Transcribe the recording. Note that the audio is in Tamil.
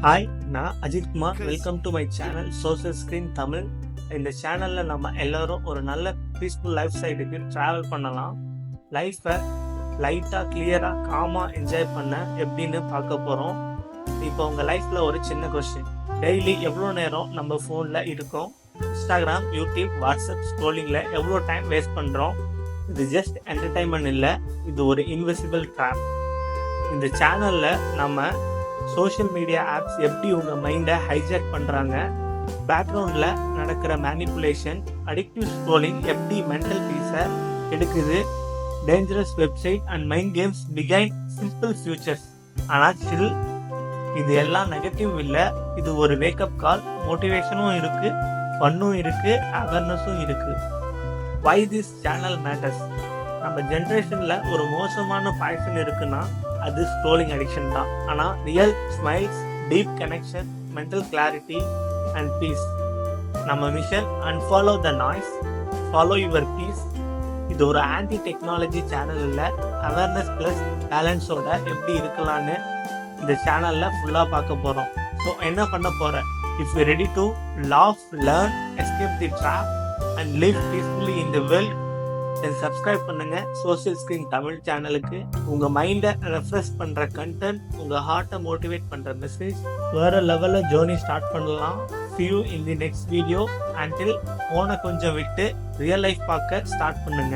ஹாய், நான் Ajith Kumar. Welcome to my channel social screen Tamil. இந்த சேனலில் நம்ம எல்லாரும் ஒரு நல்ல பீஸ்ஃபுல் லைஃப் சைடுக்கு ட்ராவல் பண்ணலாம். லைஃப்பை லைட்டாக கிளியராக காமாக என்ஜாய் பண்ண எப்படின்னு பார்க்க போகிறோம். இப்போ உங்கள் லைஃப்பில் ஒரு சின்ன கொஸ்டின். டெய்லி எவ்வளோ நேரம் நம்ம ஃபோனில் இருக்கோம்? இன்ஸ்டாகிராம், யூடியூப், வாட்ஸ்அப் ஸ்க்ரோலிங்கில் எவ்வளோ டைம் வேஸ்ட் பண்ணுறோம்? இது ஜஸ்ட் என்டர்டைன்மெண்ட் இல்லை, இது ஒரு இன்விசிபிள் ட்ராப். இந்த சேனலில் நம்ம சோஷியல் மீடியா ஆப்ஸ் எப்படி உங்கள் மைண்டை ஹைஜாக் பண்ணுறாங்க, பேக்ரவுண்டில் நடக்கிற மேனிப்புலேஷன், அடிக்டிவ் ஸ்க்ரோலிங் எப்படி மென்டல் பீஸை எடுக்குது, dangerous website and mind games behind simple features. ஆனால் ஸ்டில் இது எல்லாம் நெகட்டிவ் இல்லை, இது ஒரு வேக்கப் கால். மோட்டிவேஷனும் இருக்குது, ஃபன்னும் இருக்குது, அவேர்னஸும் இருக்குது. Why this channel matters? நம்ம ஜென்ரேஷனில் ஒரு மோசமான பாய்சன் இருக்குன்னா அது ஸ்க்ரோலிங் அடிக்ஷன் தான். ஆனால் real smiles, deep connection, mental clarity and peace. நம்ம mission unfollow the noise, follow your peace. இது ஒரு ஆன்டி டெக்னாலஜி சேனல் இல்லை, அவேர்னஸ் ப்ளஸ் பேலன்ஸோட எப்படி இருக்கலான்னு இந்த சேனலில் ஃபுல்லாக பார்க்க போகிறோம். ஸோ என்ன பண்ண போகிறேன்? If you ready to laugh, learn, escape the drop and live peacefully in the world, then subscribe பண்ணுங்க சோஷியல் ஸ்க்ரீன் தமிழ் சேனலுக்கு. உங்க மைண்டை ரெஃப்ரெஷ் பண்ற கண்டென்ட், உங்க ஹார்ட்டை மோட்டிவேட் பண்ற மெசேஜ், வேற லெவல்ல ஜேர்னி ஸ்டார்ட் பண்ணலாம். See you in the next video. Until போனை கொஞ்சம் விட்டு ரியல் லைஃப் பார்க்க ஸ்டார்ட் பண்ணுங்க.